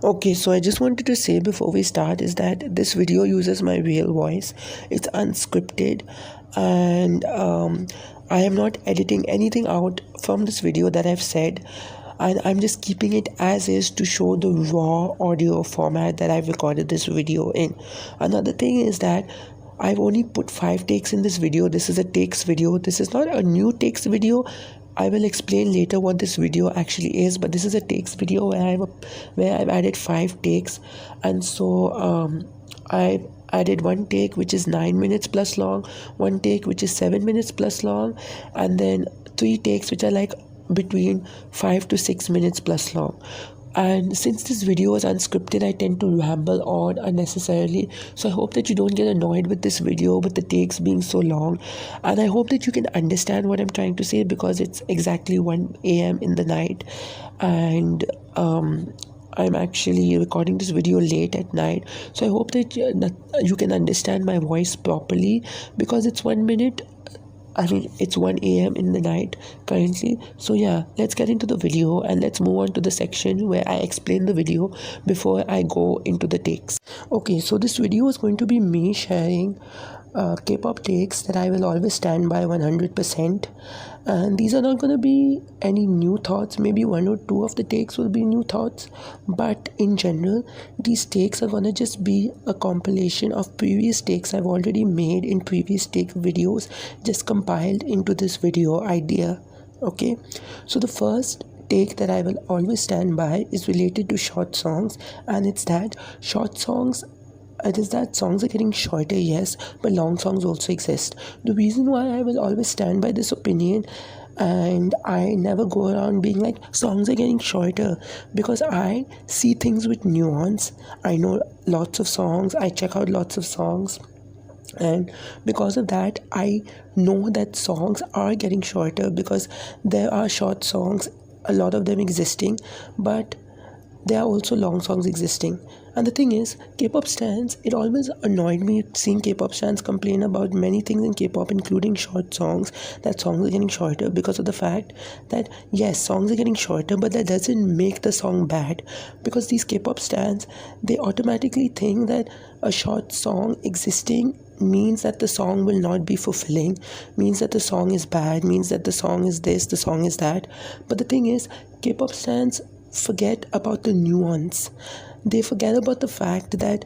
Okay, so I just wanted to say before we start is that this video uses my real voice. It's unscripted, and I am not editing anything out from this video that I've said, and I'm just keeping it as is to show the raw audio format that I've recorded this video in. Another thing is that I've only put 5 takes in this video. This is a takes video. This is not a new takes video. I will explain later what this video actually is, but this is a takes video where I've added 5 takes, and so I've added one take which is 9 minutes plus long, one take which is 7 minutes plus long, and then 3 takes which are like between 5 to 6 minutes plus long. And since this video is unscripted, I tend to ramble on unnecessarily, so I hope that you don't get annoyed with this video with the takes being so long, and I hope that you can understand what I'm trying to say, because it's exactly 1 a.m. in the night, and I'm actually recording this video late at night, so I hope that you can understand my voice properly, because it's 1 minute. It's 1 a.m. in the night currently. So yeah, let's get into the video and let's move on to the section where I explain the video before I go into the takes. Okay, so this video is going to be me sharing K-pop takes that I will always stand by 100%, and these are not going to be any new thoughts. Maybe 1 or 2 of the takes will be new thoughts, but in general these takes are going to just be a compilation of previous takes I've already made in previous take videos, just compiled into this video idea. Okay, so the first take that I will always stand by is related to short songs, and it's that songs are getting shorter, yes, but long songs also exist. The reason why I will always stand by this opinion and I never go around being like songs are getting shorter, because I see things with nuance. I know lots of songs, I check out lots of songs, and because of that I know that songs are getting shorter, because there are short songs, a lot of them existing, but there are also long songs existing. And the thing is, K-pop stans, it always annoyed me seeing K-pop stans complain about many things in K-pop, including short songs, that songs are getting shorter, because of the fact that yes, songs are getting shorter, but that doesn't make the song bad, because these K-pop stans, they automatically think that a short song existing means that the song will not be fulfilling, means that the song is bad, means that the song is this, the song is that. But the thing is, K-pop stans forget about the nuance. They forget about the fact that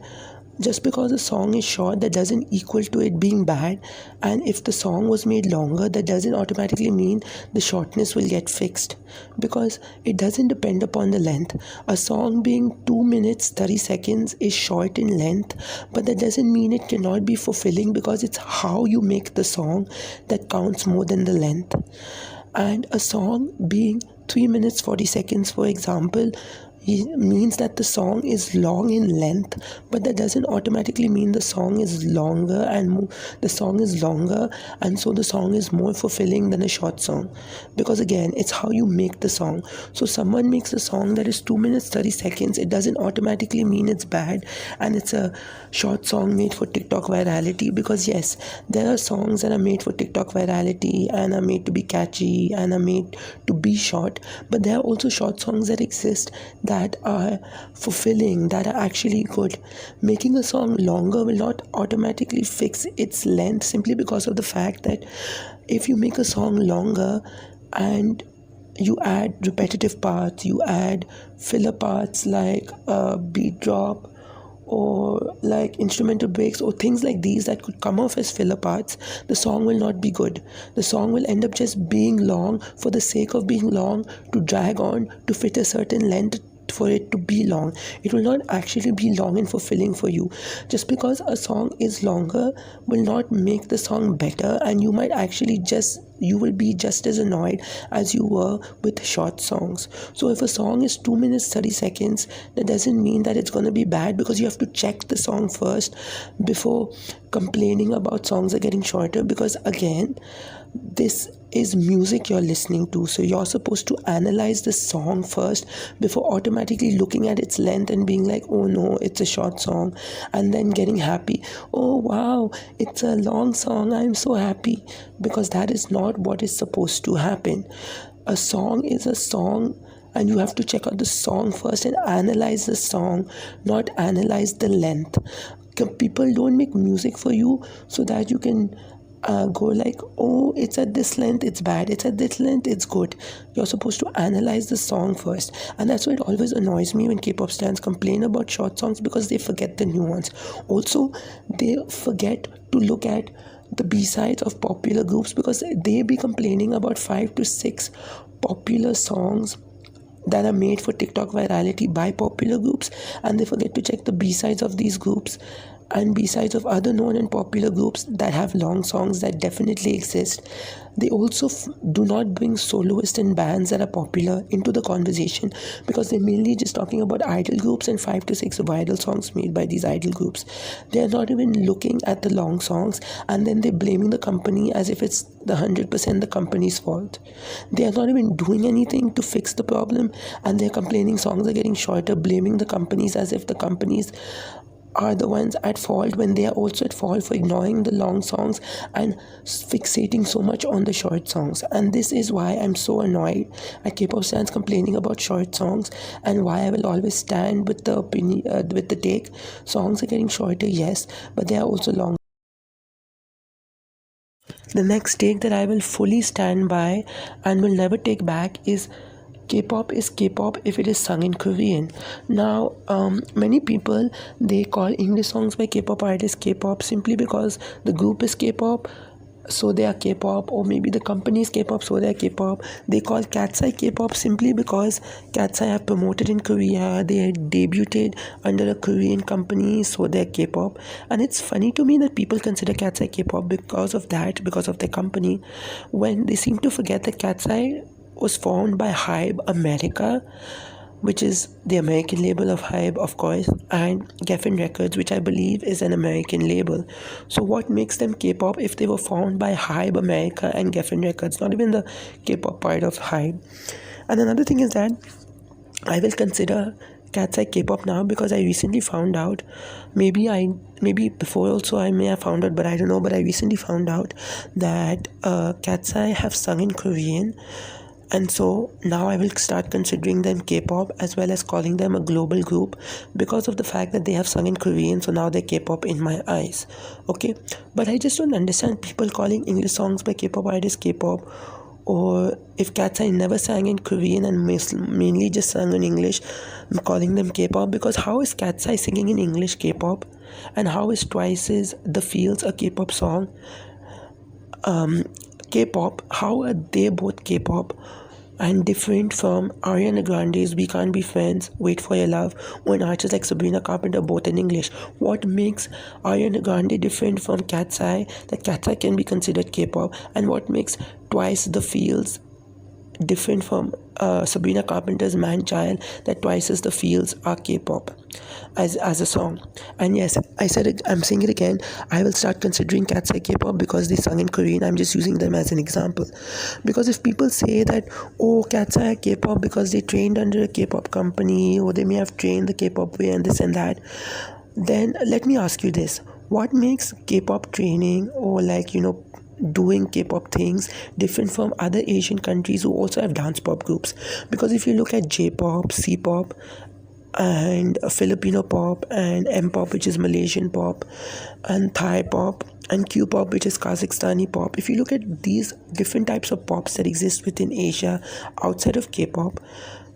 just because a song is short, that doesn't equal to it being bad, and if the song was made longer, that doesn't automatically mean the shortness will get fixed, because it doesn't depend upon the length. A song being 2 minutes 30 seconds is short in length, but that doesn't mean it cannot be fulfilling, because it's how you make the song that counts more than the length. And a song being 3 minutes 40 seconds, for example, means that the song is long in length, but that doesn't automatically mean the song is longer, and so the song is more fulfilling than a short song, because again, it's how you make the song. So someone makes a song that is 2 minutes 30 seconds, it doesn't automatically mean it's bad and it's a short song made for TikTok virality, because yes, there are songs that are made for TikTok virality and are made to be catchy and are made to be short, but there are also short songs that exist that are fulfilling, that are actually good. Making a song longer will not automatically fix its length, simply because of the fact that if you make a song longer and you add repetitive parts, you add filler parts like a beat drop or like instrumental breaks or things like these that could come off as filler parts, the song will not be good. The song will end up just being long for the sake of being long, to drag on, to fit a certain length for it to be long. It will not actually be long and fulfilling for you. Just because a song is longer will not make the song better, and you will be just as annoyed as you were with short songs. So if a song is 2 minutes 30 seconds, that doesn't mean that it's going to be bad, because you have to check the song first before complaining about songs are getting shorter, because again, this is music you're listening to, so you're supposed to analyze the song first before automatically looking at its length and being like, oh no, it's a short song, and then getting happy, oh wow, it's a long song, I'm so happy, because that is not what is supposed to happen. A song is a song and you have to check out the song first and analyze the song, not analyze the length. People don't make music for you so that you can go like, oh, it's at this length, it's bad, it's at this length, it's good. You're supposed to analyze the song first, and that's why it always annoys me when K-pop stans complain about short songs, because they forget the nuance. Also, they forget to look at the B-sides of popular groups, because they be complaining about 5 to 6 popular songs that are made for TikTok virality by popular groups, and they forget to check the B-sides of these groups and B-sides of other known and popular groups that have long songs that definitely exist. They also do not bring soloists and bands that are popular into the conversation, because they're mainly just talking about idol groups and 5 to 6 viral songs made by these idol groups. They're not even looking at the long songs, and then they're blaming the company as if it's the 100% the company's fault. They are not even doing anything to fix the problem, and they're complaining songs are getting shorter, blaming the companies as if the companies are the ones at fault, when they are also at fault for ignoring the long songs and fixating so much on the short songs. And this is why I'm so annoyed at K-pop fans complaining about short songs, and why I will always stand with the opinion, with the take, songs are getting shorter, yes, but they are also long. The next take that I will fully stand by and will never take back is K-pop is K-pop if it is sung in Korean. Now, many people, they call English songs by K-pop artists K-pop simply because the group is K-pop, so they are K-pop, or maybe the company is K-pop, so they are K-pop. They call Cat's Eye K-pop simply because Cat's Eye have promoted in Korea. They had debuted under a Korean company, so they're K-pop. And it's funny to me that people consider Cat's Eye K-pop because of that, because of their company, when they seem to forget that Cat's Eye was formed by Hybe America, which is the American label of Hybe, of course, and Geffen Records, which I believe is an American label. So what makes them K-pop if they were formed by Hybe America and Geffen Records, not even the K-pop part of Hybe? And another thing is that I will consider Cat's Eye K-pop now because I recently found out, maybe before also I may have found out, but I don't know, but I recently found out that Cat's Eye have sung in Korean. And so now I will start considering them K-pop as well as calling them a global group because of the fact that they have sung in Korean, so now they're K-pop in my eyes. Okay, but I just don't understand people calling English songs by K-pop artists K-pop, or if Cat's Eye never sang in Korean and mainly just sang in English, I'm calling them K-pop, because how is Cat's Eye singing in English K-pop, and how is Twice's The Fields a K-pop song? K-pop, how are they both K-pop and different from Ariana Grande's We Can't Be Friends, Wait For Your Love, when artists like Sabrina Carpenter both in English? What makes Ariana Grande different from Cat's Eye, that Cat's Eye can be considered K-pop, and what makes Twice The Fields different from Sabrina Carpenter's Man Child, that Twice as the Fields are K-pop as a song? And yes, I said it, I'm saying it again, I will start considering Cat's Eye K-pop because they sung in Korean. I'm just using them as an example, because if people say that, oh, Cat's Eye K-pop because they trained under a K-pop company, or they may have trained the K-pop way and this and that, then let me ask you this: what makes K-pop training, or doing K-pop things, different from other Asian countries who also have dance pop groups? Because if you look at J-pop, C-pop, and Filipino pop, and M-pop, which is Malaysian pop, and Thai pop, and Q-pop, which is Kazakhstani pop, if you look at these different types of pops that exist within Asia outside of K-pop,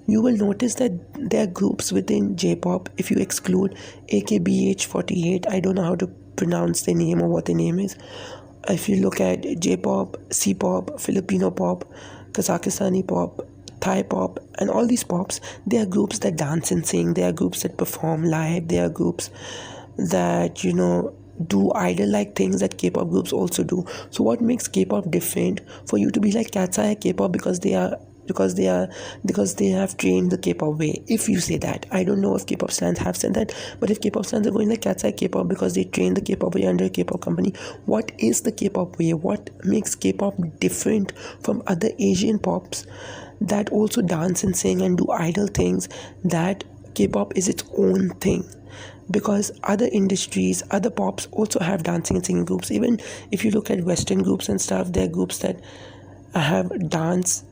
you will notice that there are groups within J-pop, if you exclude AKBH48, I don't know how to pronounce their name or what their name is. If you look at J-pop, C-pop, Filipino pop, Kazakhstani pop, Thai pop, and all these pops, they are groups that dance and sing. They are groups that perform live. They are groups that, do idol-like things that K-pop groups also do. So what makes K-pop different for you to be like Cat's Eye K-pop because they have trained the K-pop way? If you say that, I don't know if K-pop stans have said that, but if K-pop stans are going like Cat's Eye K-pop because they trained the K-pop way under a K-pop company, what is the K-pop way? What makes K-pop different from other Asian pops that also dance and sing and do idol things, that K-pop is its own thing? Because other industries, other pops also have dancing and singing groups. Even if you look at Western groups and stuff, there are groups that have dance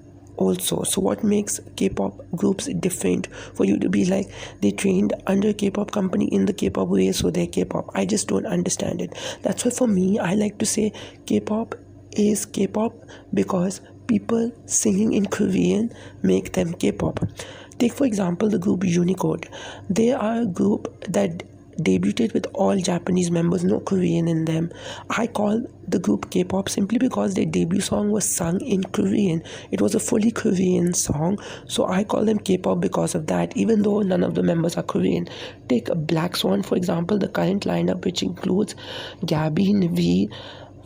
also. So what makes K-pop groups different for you to be like they trained under K-pop company in the K-pop way, so they're K-pop? I just don't understand it. That's why for me, I like to say K-pop is K-pop because people singing in Korean make them K-pop. Take for example the group Unicode. They are a group that debuted with all Japanese members, no Korean in them. I call the group K-pop simply because their debut song was sung in Korean. It was a fully Korean song, so I call them K-pop because of that, even though none of the members are Korean. Take Black Swan, for example, the current lineup, which includes Gabby, Nivi,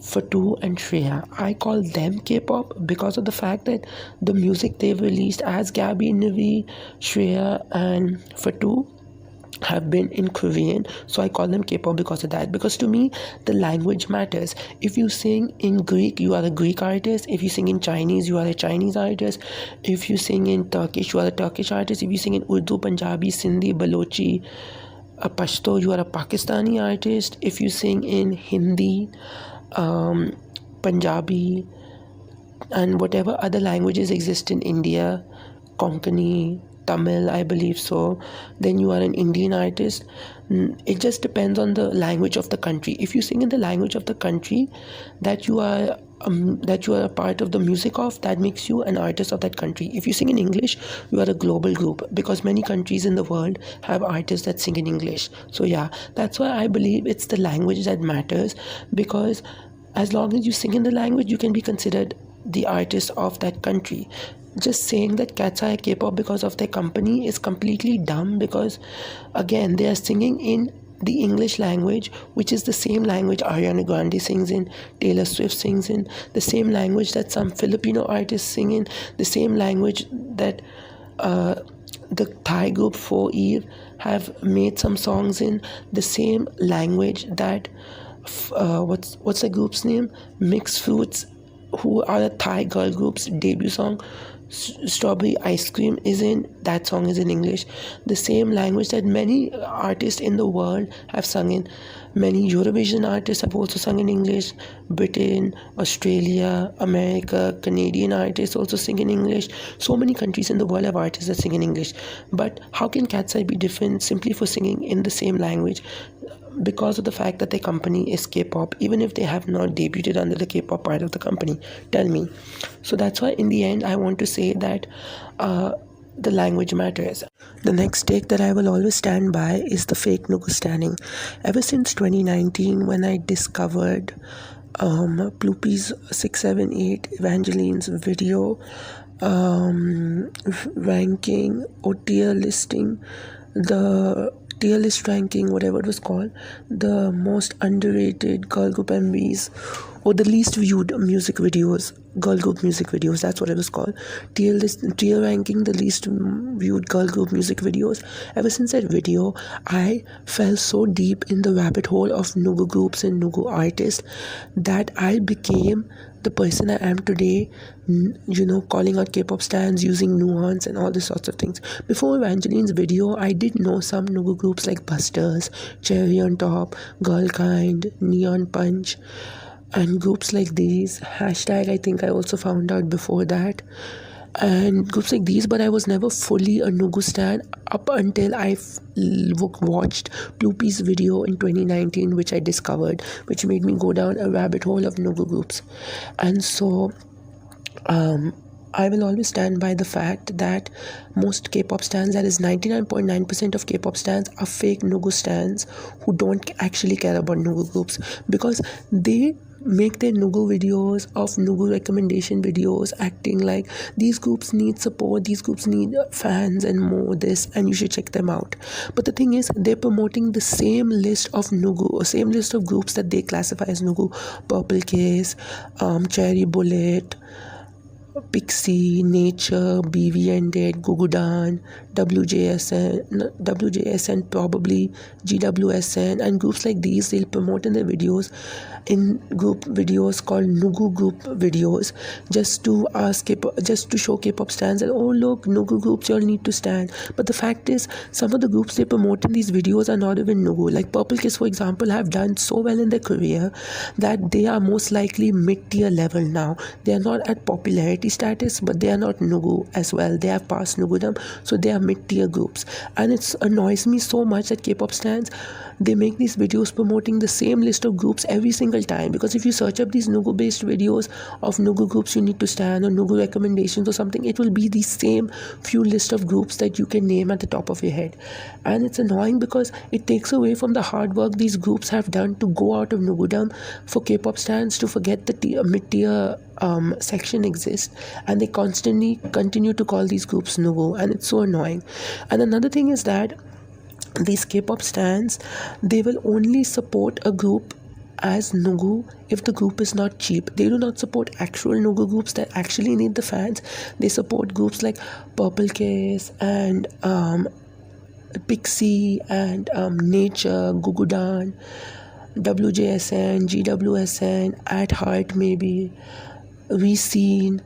Fatu and Shreya. I call them K-pop because of the fact that the music they've released as Gabby, Nivi, Shreya and Fatu have been in Korean, so I call them K-pop because of that. Because to me, the language matters. If you sing in Greek, you are a Greek artist. If you sing in Chinese, you are a Chinese artist. If you sing in Turkish, you are a Turkish artist. If you sing in Urdu, Punjabi, Sindhi, Balochi, Pashto, you are a Pakistani artist. If you sing in Hindi, Punjabi, and whatever other languages exist in India, Konkani, Tamil, I believe so, then you are an Indian artist. It just depends on the language of the country. If you sing in the language of the country that you are a part of the music of, that makes you an artist of that country. If you sing in English, you are a global group because many countries in the world have artists that sing in English. So yeah, that's why I believe it's the language that matters, because as long as you sing in the language, you can be considered the artist of that country. Just saying that cats are K-pop because of their company is completely dumb, because again, they are singing in the English language, which is the same language Ariana Grande sings in, Taylor Swift sings in, the same language that some Filipino artists sing in, the same language that the Thai group 4EVE have made some songs in, the same language that what's the group's name? Mixed Fruits, who are a Thai girl group's debut song, Strawberry Ice Cream, is in. That song is in English. The same language that many artists in the world have sung in. Many Eurovision artists have also sung in English. Britain, Australia, America, Canadian artists also sing in English. So many countries in the world have artists that sing in English. But how can Cat's Eye be different simply for singing in the same language? Because of the fact that their company is K-pop, even if they have not debuted under the K-pop part of the company. Tell me. So that's why in the end I want to say that the language matters. The next take that I will always stand by is the fake Nugu standing. Ever since 2019, when I discovered Ploopy's 678 Evangeline's video ranking or tier listing, the tier list ranking, whatever it was called, the most underrated girl group MVs or the least viewed music videos, girl group music videos, that's what it was called. Tier ranking the least viewed girl group music videos. Ever since that video, I fell so deep in the rabbit hole of Nugu groups and Nugu artists that I became the person I am today, calling out K-pop stans, using nuance and all these sorts of things. Before Evangeline's video, I did know some Nugu groups like Busters, Cherry on Top, Girl Kind, Neon Punch, and groups like these. Hashtag, I think I also found out before that. And groups like these, but I was never fully a Nugu stan up until I watched Ploopy's video in 2019, which I discovered, which made me go down a rabbit hole of Nugu groups. And so I will always stand by the fact that most K-pop stans, that is 99.9% of K-pop stans, are fake Nugu stans who don't actually care about Nugu groups, because they make their Nugu videos of Nugu recommendation videos acting like these groups need support, these groups need fans and more this, and you should check them out. But the thing is, they're promoting the same list of Nugu, or same list of groups that they classify as Nugu: Purple Kiss, Cherry Bullet, Pixie, Nature, BV and Dead, Gugudan, WJSN, probably GWSN, and groups like these. They'll promote in their videos, in group videos called Nugu group videos, just to show K-pop stans that, oh look, Nugu groups, you all need to stand. But the fact is, some of the groups they promote in these videos are not even Nugu. Like Purple Kiss, for example, have done so well in their career that they are most likely mid-tier level now. They are not at popularity popularity status, but they are not Nugu as well. They have passed Nugudom, so they are mid-tier groups. And it annoys me so much that K-pop stans, they make these videos promoting the same list of groups every single time. Because if you search up these Nugu-based videos of Nugu groups you need to stan or Nugu recommendations or something, it will be the same few list of groups that you can name at the top of your head. And it's annoying because it takes away from the hard work these groups have done to go out of Nugudom for K-pop stans to forget the mid-tier section exists, and they constantly continue to call these groups Nugu, and it's so annoying. And another thing is that these K-pop stans, they will only support a group as Nugu if the group is not cheap. They do not support actual Nugu groups that actually need the fans. They support groups like Purple Case and Pixie and Nature, Gugudan, WJSN, GWSN, At Heart maybe, Reseen,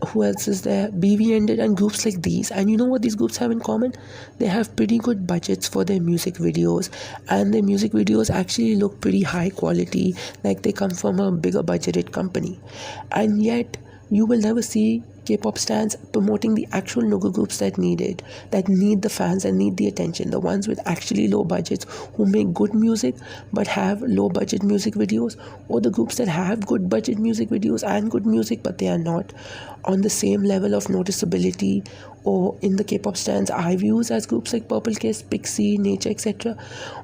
who else is there? BV Ended, and groups like these. And you know what these groups have in common? They have pretty good budgets for their music videos, and their music videos actually look pretty high quality, like they come from a bigger budgeted company. And yet you will never see K-pop stans promoting the actual Nugu groups that need the fans and need the attention, the ones with actually low budgets who make good music but have low budget music videos, or the groups that have good budget music videos and good music but they are not on the same level of noticeability or in the K-pop stans' eye views as groups like Purple Case, Pixie, Nature, etc.,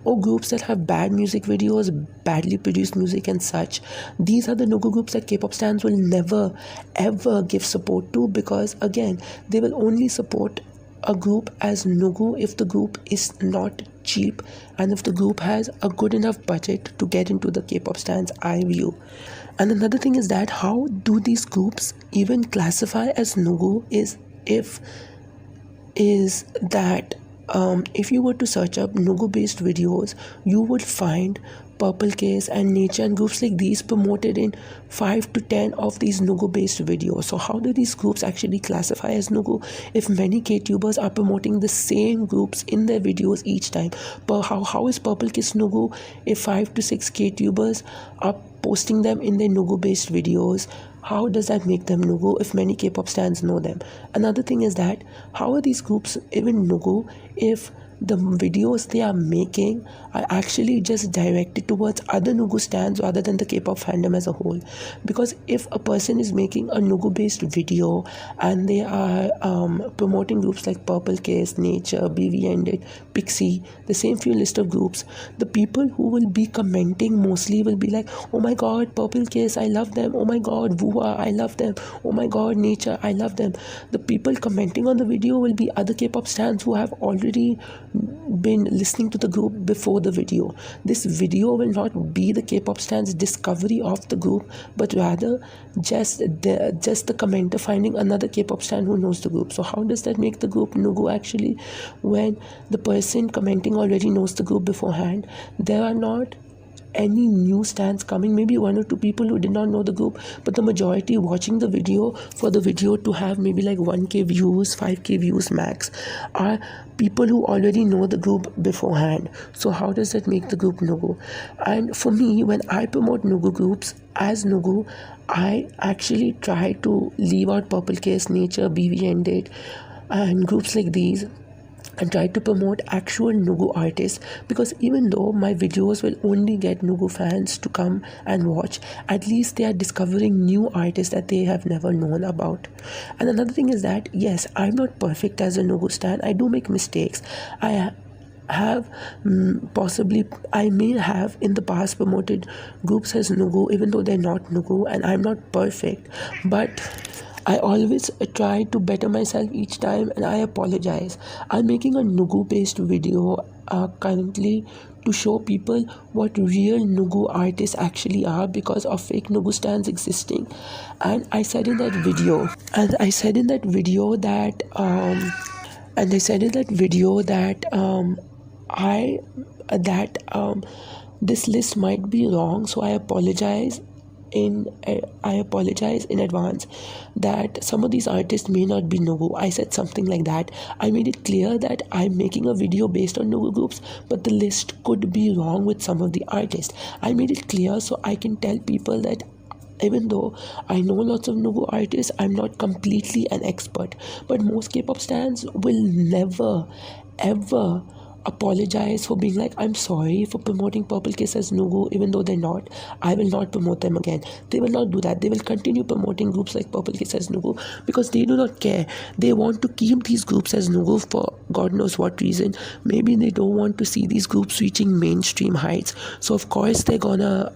or groups that have bad music videos, badly produced music and such. These are the Nugu groups that K-pop stans will never ever give support to, because again, they will only support a group as Nugu if the group is not cheap and if the group has a good enough budget to get into the K-pop stans' eye view. And another thing is that how do these groups even classify as Nugu is that if you were to search up Nugu based videos, you would find Purple Case and Nature and groups like these promoted in 5 to 10 of these Nugu based videos. So how do these groups actually classify as Nugu if many K-tubers are promoting the same groups in their videos each time? But how is Purple Case Nugu if 5 to 6 K-tubers are posting them in their Nugu based videos? How does that make them Nugu if many K-pop stans know them? Another thing is that how are these groups even Nugu if the videos they are making are actually just directed towards other Nugu stans rather than the K-pop fandom as a whole? Because if a person is making a Nugu based video and they are promoting groups like Purple Case, Nature, BV Ended, Pixie, the same few list of groups, the people who will be commenting mostly will be like, oh my god, Purple Case, I love them, oh my god, Vuha, I love them, oh my god, Nature, I love them. The people commenting on the video will be other K-pop stans who have already been listening to the group before the video. This video will not be the K-pop stans' discovery of the group, but rather just the commenter finding another K-pop stan who knows the group. So how does that make the group Nugu actually when the person commenting already knows the group beforehand? There are not any new stans coming, maybe 1 or 2 people who did not know the group, but the majority watching the video for the video to have maybe like 1k views, 5k views max are people who already know the group beforehand. So how does that make the group Nugu? And for me, when I promote Nugu groups as Nugu, I actually try to leave out Purple Case, Nature, BV Ended and groups like these, and try to promote actual Nugu artists, because even though my videos will only get Nugu fans to come and watch, at least they are discovering new artists that they have never known about. And another thing is that yes, I'm not perfect as a Nugu stan. I do make mistakes. I may have in the past promoted groups as Nugu even though they're not Nugu, and I'm not perfect, but I always try to better myself each time, and I apologize. I'm making a Nugu based video currently to show people what real Nugu artists actually are because of fake Nugu stans existing. And I said in that video that this list might be wrong, so I apologize in advance that some of these artists may not be Nugu. I said something like that. I made it clear that I'm making a video based on Nugu groups, but the list could be wrong with some of the artists. I made it clear so I can tell people that Even though I know lots of Nugu artists, I'm not completely an expert. But most K-pop stans will never, ever apologize for being like, I'm sorry for promoting Purple Kiss as Nugu, even though they're not. I will not promote them again. They will not do that. They will continue promoting groups like Purple Kiss as Nugu because they do not care. They want to keep these groups as Nugu for God knows what reason. Maybe they don't want to see these groups reaching mainstream heights. So of course they're gonna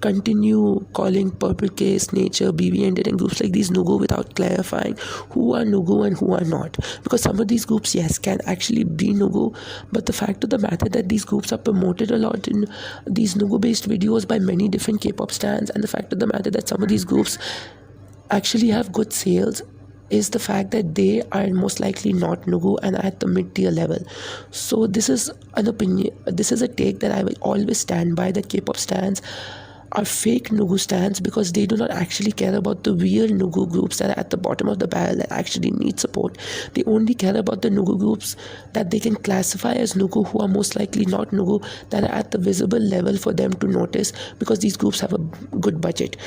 continue calling Purple Kiss, Nature, BB and and groups like these Nugu without clarifying who are Nugu and who are not. Because some of these groups, yes, can actually be Nugu, but the fact of the matter that these groups are promoted a lot in these Nugu based videos by many different K-pop stans, and the fact of the matter that some of these groups actually have good sales is the fact that they are most likely not Nugu and at the mid-tier level. So this is an opinion, this is a take that I will always stand by, that K-pop stans are fake Nugu stans because they do not actually care about the real Nugu groups that are at the bottom of the barrel that actually need support. They only care about the Nugu groups that they can classify as Nugu, who are most likely not Nugu, that are at the visible level for them to notice because these groups have a good budget.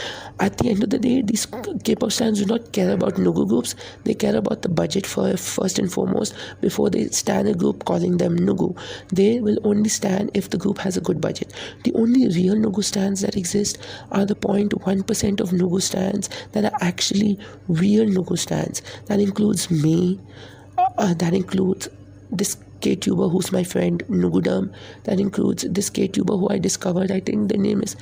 At the end of the day, these K-pop stans do not care about Nugu groups. They care about the budget first and foremost before they stan a group calling them Nugu. They will only stan if the group has a good budget. The only real Nugu stans that exist are the 0.1% of Nugu stans that are actually real Nugu stans. That includes me, that includes this K-tuber who's my friend Nugudam, that includes this K-tuber who I discovered, I think the name is,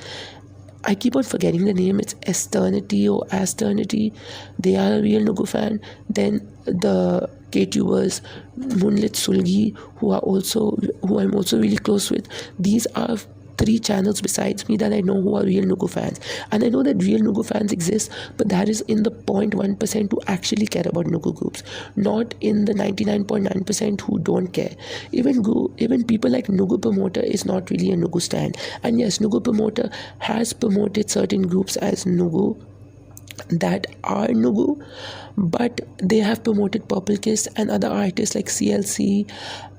I keep on forgetting the name, it's Esternity or Asternity. They are a real Nugu fan. Then the K-tubers Moonlit Sulgi, who I'm also really close with. These are 3 channels besides me that I know who are real Nugu fans. And I know that real Nugu fans exist, but that is in the 0.1% who actually care about Nugu groups, not in the 99.9% who don't care. Even people like Nugu Promoter is not really a Nugu stan. And yes, Nugu Promoter has promoted certain groups as Nugu that are Nugu, but they have promoted Purple Kiss and other artists like CLC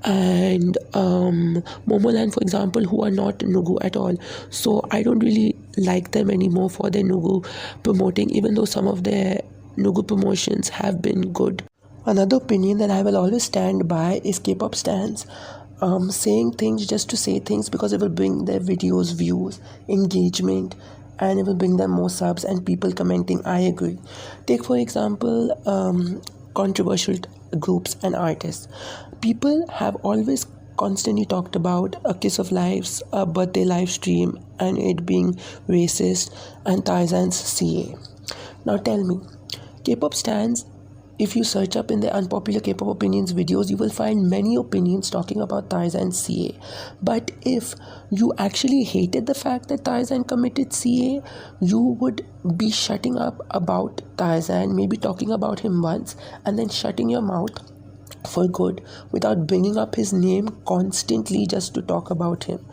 and Momoland, for example, who are not Nugu at all. So I don't really like them anymore for their Nugu promoting, even though some of their Nugu promotions have been good. Another opinion that I will always stand by is K-pop stans saying things just to say things because it will bring their videos views, engagement, and it will bring them more subs and people commenting, I agree. Take for example controversial groups and artists. People have always constantly talked about A Kiss of Life's birthday live stream and it being racist and Tarzan's CA. Now tell me, K-pop stans, if you search up in the unpopular K-pop opinions videos, you will find many opinions talking about Tarzan's CA. But if you actually hated the fact that Tarzan committed CA, you would be shutting up about Tarzan, maybe talking about him once, and then shutting your mouth for good without bringing up his name constantly just to talk about him.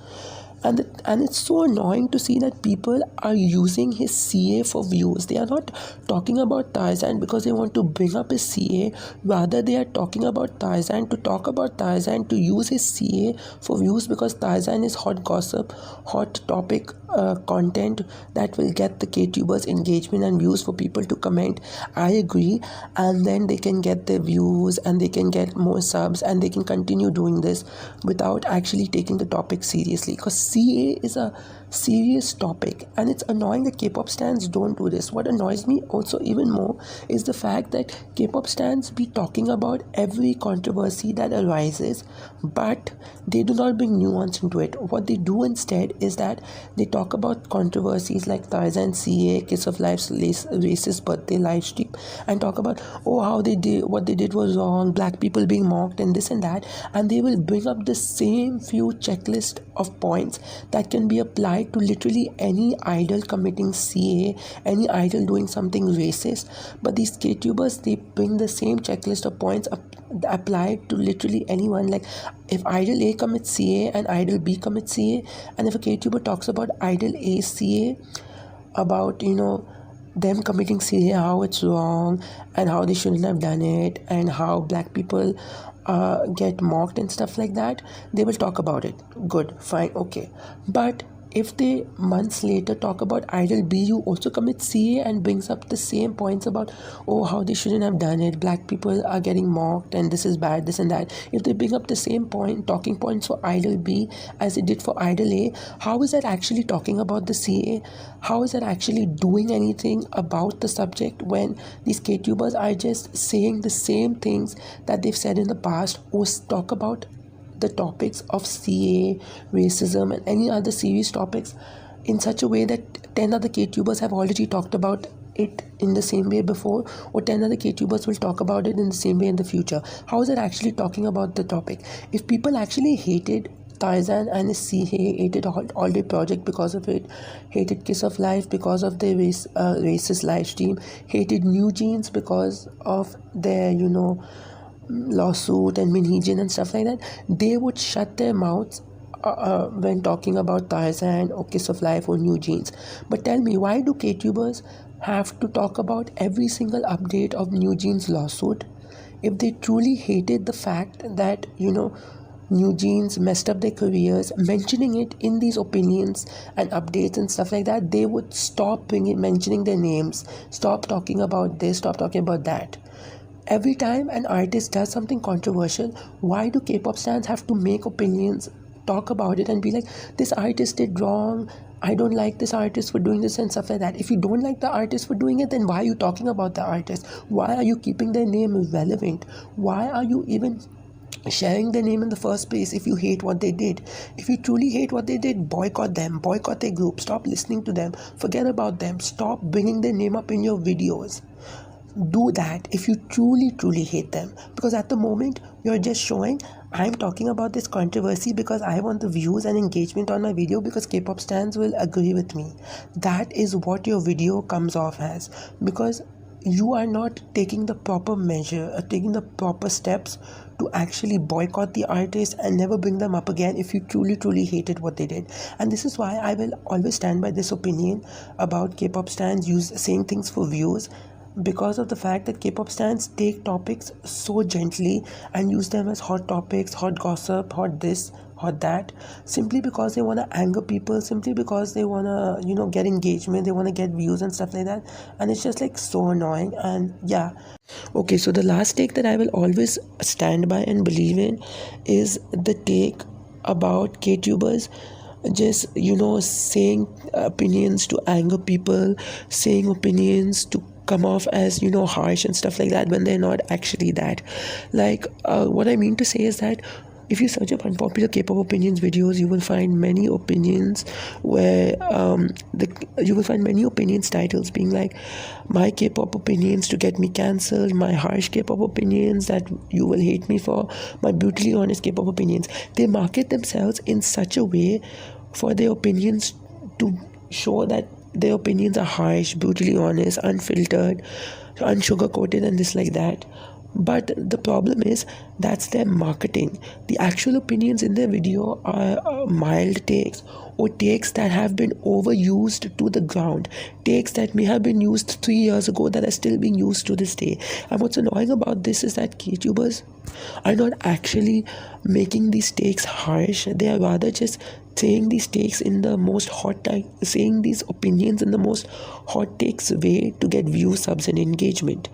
And it's so annoying to see that people are using his CA for views. They are not talking about Tarzan because they want to bring up his CA. Rather, they are talking about Tarzan to talk about Tarzan, to use his CA for views because Tarzan is hot gossip, hot topic content that will get the K-tubers engagement and views for people to comment, I agree, and then they can get their views and they can get more subs and they can continue doing this without actually taking the topic seriously, because CA is a serious topic and it's annoying that K-pop stans don't do this. What annoys me also even more is the fact that K-pop stans be talking about every controversy that arises, but they do not bring nuance into it. What they do instead is that they talk about controversies like Tarzan CA, Kiss of Life's racist birthday live stream, and talk about how they did, what they did was wrong, black people being mocked and this and that, and they will bring up the same few checklist of points that can be applied to literally any idol committing CA, any idol doing something racist. But these K-tubers, they bring the same checklist of points applied to literally anyone. Like if idol A commits CA and idol B commits CA, and if a K-tuber talks about idol A's CA, about them committing CA, how it's wrong and how they shouldn't have done it and how black people get mocked and stuff like that, they will talk about it. Good, fine, okay. But if they months later talk about Idol B, you also commit CA and brings up the same points about, oh, how they shouldn't have done it, black people are getting mocked and this is bad, this and that. If they bring up the same talking points for Idol B as it did for Idol A, how is that actually talking about the CA? How is that actually doing anything about the subject when these KTubers are just saying the same things that they've said in the past, or talk about the topics of CA, racism, and any other serious topics in such a way that 10 other KTubers have already talked about it in the same way before, or 10 other KTubers will talk about it in the same way in the future? How is it actually talking about the topic? If people actually hated Tarzan and his CA, hated All Day Project because of it, hated Kiss of Life because of their racist live stream, hated New Jeans because of their, lawsuit and Minheejin and stuff like that, they would shut their mouths when talking about Tarzan or Kiss of Life or New Jeans. But tell me, why do KTubers have to talk about every single update of New Jeans lawsuit? If they truly hated the fact that, New Jeans messed up their careers, mentioning it in these opinions and updates and stuff like that, they would stop mentioning their names, stop talking about this, stop talking about that. Every time an artist does something controversial, why do K-pop stans have to make opinions, talk about it and be like, this artist did wrong, I don't like this artist for doing this and stuff like that? If you don't like the artist for doing it, then why are you talking about the artist? Why are you keeping their name relevant? Why are you even sharing their name in the first place if you hate what they did? If you truly hate what they did, boycott them, boycott their group, stop listening to them, forget about them, stop bringing their name up in your videos. Do that if you truly hate them, because at the moment you're just showing, I'm talking about this controversy because I want the views and engagement on my video because K-pop stans will agree with me. That is what your video comes off as, because you are not taking the proper measure, taking the proper steps to actually boycott the artist and never bring them up again if you truly hated what they did. And this is why I will always stand by this opinion about K-pop stans saying things for views, because of the fact that K-pop stans take topics so gently and use them as hot topics, hot gossip, hot this, hot that, simply because they want to anger people, simply because they want to, get engagement, they want to get views and stuff like that. And it's just like so annoying. And yeah. Okay, so the last take that I will always stand by and believe in is the take about KTubers just, saying opinions to anger people, saying opinions to come off as, harsh and stuff like that when they're not actually that. Like, what I mean to say is that if you search up unpopular K-pop opinions videos, you will find many opinions where you will find many opinions titles being like, my K-pop opinions to get me cancelled, my harsh K-pop opinions that you will hate me for, my brutally honest K-pop opinions. They market themselves in such a way for their opinions to show that their opinions are harsh, brutally honest, unfiltered, unsugar-coated and this like that. But the problem is, that's their marketing. The actual opinions in their video are mild takes, or takes that have been overused to the ground, takes that may have been used 3 years ago that are still being used to this day. And what's annoying about this is that KTubers are not actually making these takes harsh. They are rather just saying these takes in the most saying these opinions in the most hot takes way to get views, subs and engagement.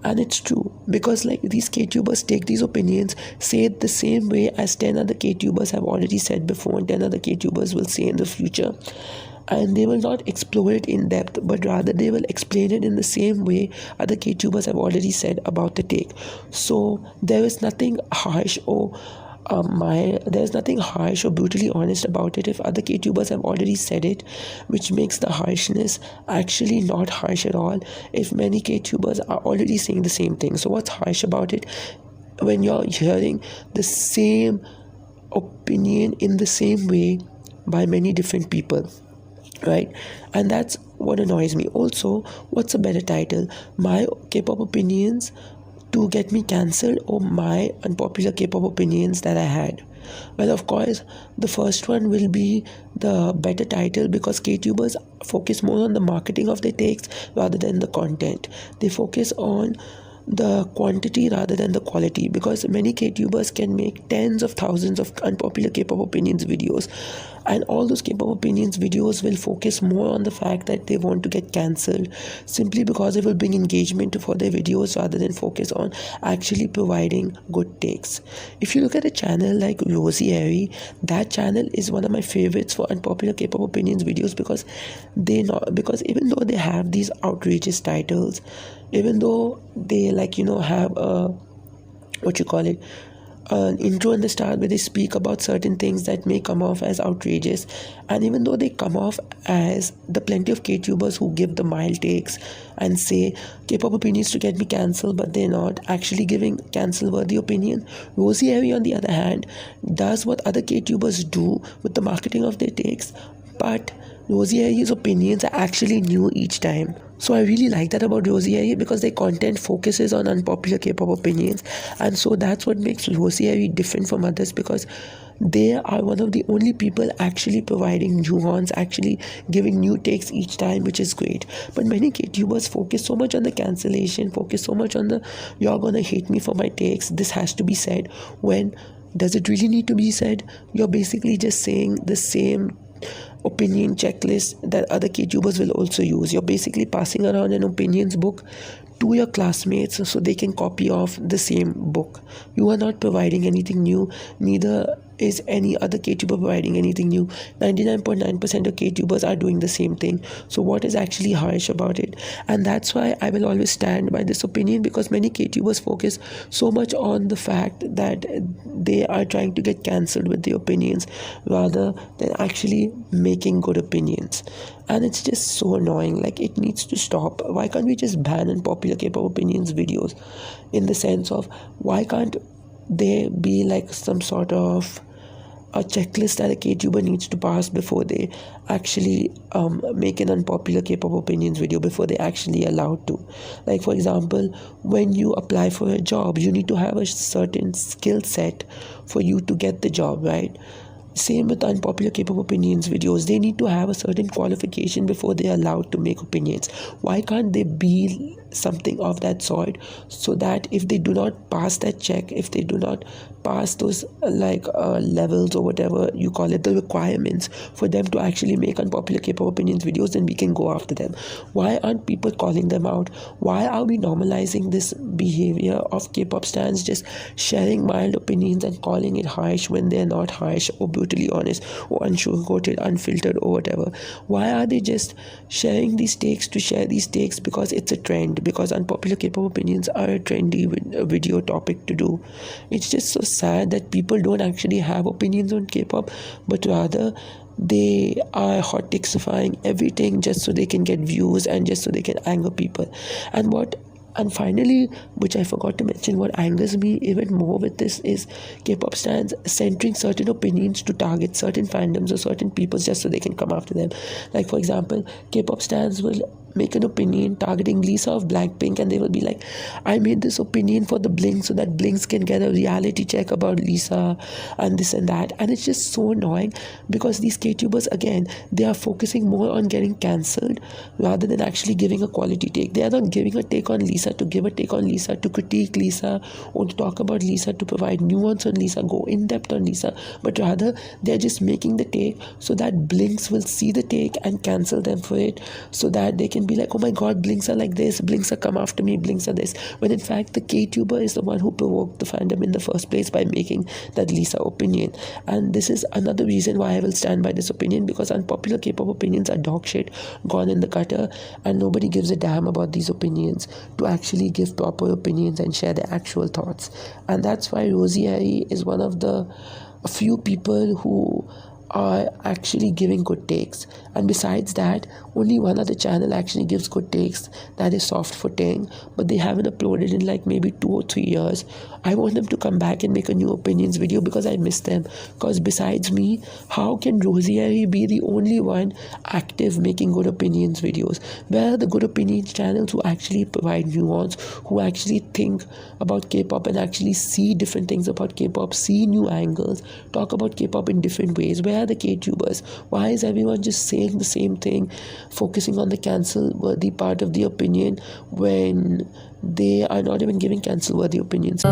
And it's true, because like these KTubers take these opinions, say it the same way as 10 other KTubers have already said before and 10 other KTubers will say in the future, and they will not explore it in depth, but rather they will explain it in the same way other KTubers have already said about the take. So there is nothing harsh or there's nothing harsh or brutally honest about it if other KTubers have already said it, which makes the harshness actually not harsh at all if many KTubers are already saying the same thing. So what's harsh about it when you're hearing the same opinion in the same way by many different people, right? And that's what annoys me. Also, what's a better title, my K-pop opinions to get me cancelled or my unpopular K-pop opinions that I had? Well, of course, the first one will be the better title, because KTubers focus more on the marketing of their takes rather than the content. They focus on the quantity rather than the quality, because many KTubers can make tens of thousands of unpopular K-pop opinions videos And all those K-pop opinions videos will focus more on the fact that they want to get cancelled, simply because it will bring engagement for their videos rather than focus on actually providing good takes. If you look at a channel like Rosie Airy, that channel is one of my favorites for unpopular K-pop opinions videos, because even though they have these outrageous titles, even though they have a an intro in the start where they speak about certain things that may come off as outrageous, and even though they come off as the plenty of K-tubers who give the mild takes and say K-pop opinions to get me cancelled, but they're not actually giving cancel-worthy opinion, Rosie Airy on the other hand does what other K-tubers do with the marketing of their takes, but Rosie Airy's opinions are actually new each time. So I really like that about Rosie Airy, because their content focuses on unpopular K-pop opinions, and so that's what makes Rosie Airy different from others, because they are one of the only people actually providing nuance, actually giving new takes each time, which is great. But many K-tubers focus so much on the cancellation, focus so much on the "you're gonna hate me for my takes, this has to be said," when does it really need to be said? You're basically just saying the same opinion checklist that other K-tubers will also use. You're basically passing around an opinions book to your classmates so they can copy off the same book. You are not providing anything new, neither is any other K-tuber providing anything new. 99.9% of K-tubers are doing the same thing. So what is actually harsh about it? And that's why I will always stand by this opinion, because many K-tubers focus so much on the fact that they are trying to get cancelled with their opinions rather than actually making good opinions. And it's just so annoying. Like, it needs to stop. Why can't we just ban unpopular K-pop opinions videos? In the sense of, why can't there be like some sort of a checklist that a K-tuber needs to pass before they actually make an unpopular K-pop opinions video, before they're actually allowed to? Like, for example, when you apply for a job, you need to have a certain skill set for you to get the job, right? Same with unpopular K-pop opinions videos. They need to have a certain qualification before they're allowed to make opinions. Why can't they be something of that sort, so that if they do not pass that check, if they do not pass those levels or whatever you call it, the requirements for them to actually make unpopular K-pop opinions videos, then we can go after them? Why aren't people calling them out? Why are we normalizing this behavior of K-pop stans just sharing mild opinions and calling it harsh when they're not harsh or brutally honest or unsugarcoated, unfiltered or whatever? Why are they just sharing these takes to share these takes because it's a trend, because unpopular K-pop opinions are a trendy video topic to do? It's just so sad that people don't actually have opinions on K-pop, but rather they are hot takesifying everything just so they can get views and just so they can anger people. And finally, which I forgot to mention, what angers me even more with this is K-pop stans centering certain opinions to target certain fandoms or certain people just so they can come after them. Like, for example, K-pop stans will make an opinion targeting Lisa of Blackpink, and they will be like, I made this opinion for the Blinks so that Blinks can get a reality check about Lisa and this and that. And it's just so annoying, because these K-tubers, again, they are focusing more on getting cancelled rather than actually giving a quality take. They are not giving a take on Lisa to give a take on Lisa, to critique Lisa, or to talk about Lisa, to provide nuance on Lisa, go in depth on Lisa, but rather they're just making the take so that Blinks will see the take and cancel them for it, so that they can be like, oh my god, Blinks are like this, Blinks are come after me, Blinks are this, when in fact the K-tuber is the one who provoked the fandom in the first place by making that Lisa opinion. And this is another reason why I will stand by this opinion, because unpopular K-pop opinions are dog shit, gone in the gutter, and nobody gives a damn about these opinions to actually give proper opinions and share their actual thoughts. And that's why Rosie Airy is one of the few people who are actually giving good takes. And besides that, only one other channel actually gives good takes, that is Soft Footing, but they haven't uploaded in like maybe 2 or 3 years. I want them to come back and make a new opinions video, because I miss them. Because besides me, how can Rosie Airy be the only one active making good opinions videos? Where are the good opinions channels who actually provide nuance, who actually think about K-pop and actually see different things about K-pop, see new angles, talk about K-pop in different ways? Where are the K-tubers? Why is everyone just saying the same thing, focusing on the cancel-worthy part of the opinion, when they are not even giving cancel-worthy opinions?